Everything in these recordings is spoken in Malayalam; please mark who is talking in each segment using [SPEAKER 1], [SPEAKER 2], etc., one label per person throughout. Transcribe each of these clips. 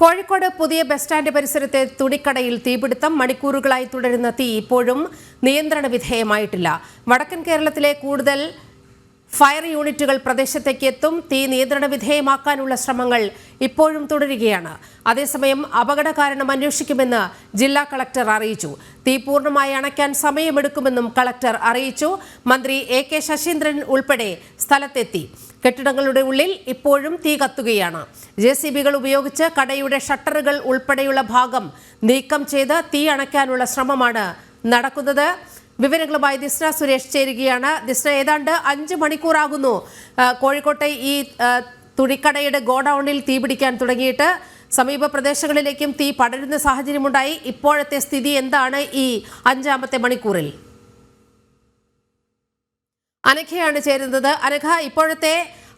[SPEAKER 1] കോഴിക്കോട് പുതിയ ബസ് സ്റ്റാൻഡ് പരിസരത്തെ തുണിക്കടയിൽ തീപിടുത്തം. മണിക്കൂറുകളായി തുടരുന്ന തീ ഇപ്പോഴും നിയന്ത്രണ വിധേയമായിട്ടില്ല. വടക്കൻ കേരളത്തിലെ കൂടുതൽ ഫയർ യൂണിറ്റുകൾ പ്രദേശത്തേക്ക് എത്തും. തീ നിയന്ത്രണ വിധേയമാക്കാനുള്ള ശ്രമങ്ങൾ ഇപ്പോഴും തുടരുകയാണ്. അതേസമയം അപകട കാരണം അന്വേഷിക്കുമെന്ന് ജില്ലാ കളക്ടർ അറിയിച്ചു. തീ പൂർണ്ണമായി അണയ്ക്കാൻ സമയമെടുക്കുമെന്നും കളക്ടർ അറിയിച്ചു. മന്ത്രി AK ശശീന്ദ്രൻ ഉൾപ്പെടെ സ്ഥലത്തെത്തി. കെട്ടിടങ്ങളുടെ ഉള്ളിൽ ഇപ്പോഴും തീ കത്തുകയാണ്. JCBകൾ ഉപയോഗിച്ച് കടയുടെ ഷട്ടറുകൾ ഉൾപ്പെടെയുള്ള ഭാഗം നീക്കം ചെയ്ത് തീ അണയ്ക്കാനുള്ള ശ്രമമാണ് നടക്കുന്നത്. വിവരങ്ങളുമായി ദിസ്ന സുരേഷ് ചേരുകയാണ്. ദിസ്ന, ഏതാണ്ട് 5 മണിക്കൂറാകുന്നു കോഴിക്കോട്ടെ ഈ തുണിക്കടയുടെ ഗോഡൌണിൽ തീ പിടിക്കാൻ തുടങ്ങിയിട്ട്. സമീപ പ്രദേശങ്ങളിലേക്കും തീ പടരുന്ന സാഹചര്യമുണ്ടായി. ഇപ്പോഴത്തെ സ്ഥിതി എന്താണ് ഈ 5ാമത്തെ മണിക്കൂറിൽ? അനഘയാണ് ചേരുന്നത്. അനഘ, ഇപ്പോഴത്തെ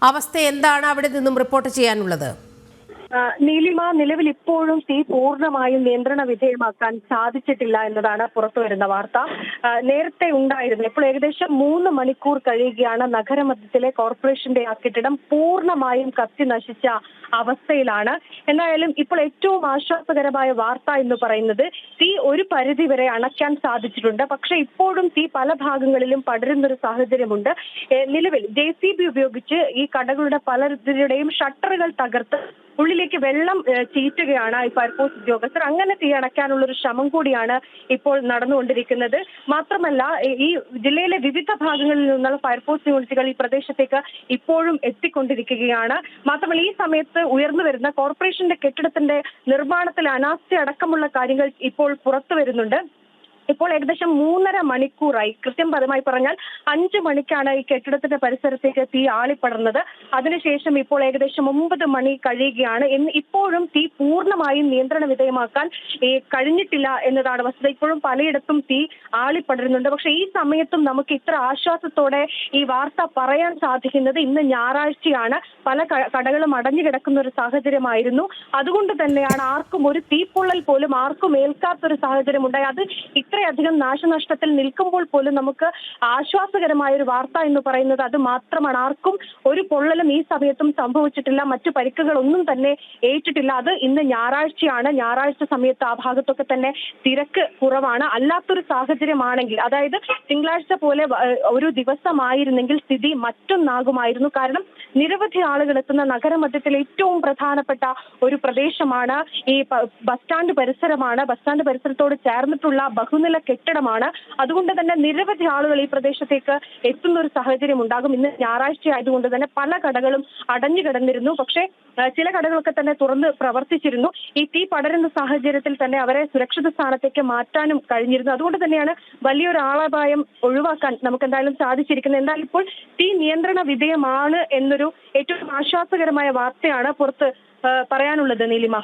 [SPEAKER 1] അവസ്ഥ എന്താണ് അവിടെ നിന്നും റിപ്പോർട്ട് ചെയ്യാനുള്ളത്?
[SPEAKER 2] നീലിമ, നിലവിൽ ഇപ്പോഴും തീ പൂർണ്ണമായും നിയന്ത്രണ വിധേയമാക്കാൻ സാധിച്ചിട്ടില്ല എന്നതാണ് പുറത്തുവരുന്ന വാർത്ത. നേരത്തെ ഉണ്ടായിരുന്നു. ഇപ്പോൾ ഏകദേശം 3 മണിക്കൂർ കഴിയുകയാണ്. നഗരമധ്യത്തിലെ കോർപ്പറേഷന്റെ ആ കെട്ടിടം പൂർണ്ണമായും കത്തി നശിച്ച അവസ്ഥയിലാണ്. എന്തായാലും ഇപ്പോൾ ഏറ്റവും ആശ്വാസകരമായ വാർത്ത എന്ന് പറയുന്നത് തീ ഒരു പരിധി വരെ അണയ്ക്കാൻ സാധിച്ചിട്ടുണ്ട്. പക്ഷെ ഇപ്പോഴും തീ പല ഭാഗങ്ങളിലും പടരുന്നൊരു സാഹചര്യമുണ്ട്. നിലവിൽ JCB ഉപയോഗിച്ച് ഈ കടകളുടെ പലരുടെയും ഷട്ടറുകൾ തകർത്ത് ഉള്ളിലേക്ക് വെള്ളം ചീറ്റുകയാണ് ഈ ഫയർഫോഴ്സ് ഉദ്യോഗസ്ഥർ. അങ്ങനെ തീ അണയ്ക്കാനുള്ള ഒരു ശ്രമം കൂടിയാണ് ഇപ്പോൾ നടന്നുകൊണ്ടിരിക്കുന്നത്. മാത്രമല്ല, ഈ ജില്ലയിലെ വിവിധ ഭാഗങ്ങളിൽ നിന്നുള്ള ഫയർഫോഴ്സ് യൂണിറ്റുകൾ ഈ പ്രദേശത്തേക്ക് ഇപ്പോഴും എത്തിക്കൊണ്ടിരിക്കുകയാണ്. മാത്രമല്ല, ഈ സമയത്ത് ഉയർന്നു വരുന്ന കോർപ്പറേഷന്റെ കെട്ടിടത്തിന്റെ നിർമ്മാണത്തിൽ അനാസ്ഥ അടക്കമുള്ള കാര്യങ്ങൾ ഇപ്പോൾ പുറത്തു വരുന്നുണ്ട്. ഇപ്പോൾ ഏകദേശം 3.5 മണിക്കൂറായി. കൃത്യപരമായി പറഞ്ഞാൽ 5 മണിക്കാണ് ഈ കെട്ടിടത്തിന്റെ പരിസരത്തേക്ക് തീ ആളിപ്പടർന്നത്. അതിനുശേഷം ഇപ്പോൾ ഏകദേശം 9 മണി കഴിയുകയാണ്. ഇപ്പോഴും തീ പൂർണ്ണമായും നിയന്ത്രണ വിധേയമാക്കാൻ കഴിഞ്ഞിട്ടില്ല എന്നതാണ് വസ്തുത. ഇപ്പോഴും പലയിടത്തും തീ ആളിപ്പടരുന്നുണ്ട്. പക്ഷെ ഈ സമയത്തും നമുക്ക് ഇത്ര ആശ്വാസത്തോടെ ഈ വാർത്ത പറയാൻ സാധിക്കുന്നത് ഇന്ന് ഞായറാഴ്ചയാണ്. പല കടകളും അടഞ്ഞു കിടക്കുന്ന ഒരു സാഹചര്യമായിരുന്നു. അതുകൊണ്ട് തന്നെയാണ് ആർക്കും ഒരു തീപ്പൊള്ളൽ പോലും ആർക്കും ഏൽക്കാത്തൊരു സാഹചര്യം ഉണ്ടായി. അത് ഇത്രയധികം നാശനഷ്ടത്തിൽ നിൽക്കുമ്പോൾ പോലും നമുക്ക് ആശ്വാസകരമായ ഒരു വാർത്ത എന്ന് പറയുന്നത് അത് മാത്രമാണ്. ആർക്കും ഒരു പൊള്ളലും ഈ സമയത്തും സംഭവിച്ചിട്ടില്ല. മറ്റു പരിക്കുകളൊന്നും തന്നെ ഏറ്റിട്ടില്ല. അത് ഇന്ന് ഞായറാഴ്ചയാണ്. ഞായറാഴ്ച സമയത്ത് ആ ഭാഗത്തൊക്കെ തന്നെ തിരക്ക് കുറവാണ്. അല്ലാത്തൊരു സാഹചര്യമാണെങ്കിൽ, അതായത് തിങ്കളാഴ്ച പോലെ ഒരു ദിവസമായിരുന്നെങ്കിൽ സ്ഥിതി മറ്റൊന്നാകുമായിരുന്നു. കാരണം നിരവധി ആളുകൾ എത്തുന്ന നഗരമധ്യത്തിൽ ഏറ്റവും പ്രധാനപ്പെട്ട ഒരു പ്രദേശമാണ് ഈ ബസ് സ്റ്റാൻഡ് പരിസരമാണ്. ബസ് സ്റ്റാൻഡ് പരിസരത്തോട് ചേർന്നിട്ടുള്ള ബഹുനില കെട്ടിടമാണ്. അതുകൊണ്ട് തന്നെ നിരവധി ആളുകൾ ഈ പ്രദേശത്തേക്ക് എത്തുന്ന ഒരു സാഹചര്യം ഉണ്ടാകും. ഇന്ന് ഞായറാഴ്ച ആയതുകൊണ്ട് തന്നെ പല കടകളും അടഞ്ഞു കിടന്നിരുന്നു. പക്ഷേ ചില കടകളൊക്കെ തന്നെ തുറന്ന് പ്രവർത്തിച്ചിരുന്നു. ഈ തീ പടരുന്ന സാഹചര്യത്തിൽ തന്നെ അവരെ സുരക്ഷിത സ്ഥാനത്തേക്ക് മാറ്റാനും കഴിഞ്ഞിരുന്നു. അതുകൊണ്ട് തന്നെയാണ് വലിയൊരു ആളപായം ഒഴിവാക്കാൻ നമുക്ക് എന്തായാലും സാധിച്ചിരിക്കുന്നത്. എന്തായാലും ഇപ്പോൾ തീ നിയന്ത്രണ വിധേയമാണ് എന്നൊരു ഏറ്റവും ആശ്വാസകരമായ വാർത്തയാണ് പുറത്ത് പറയാനുള്ളത്. നീലിമ.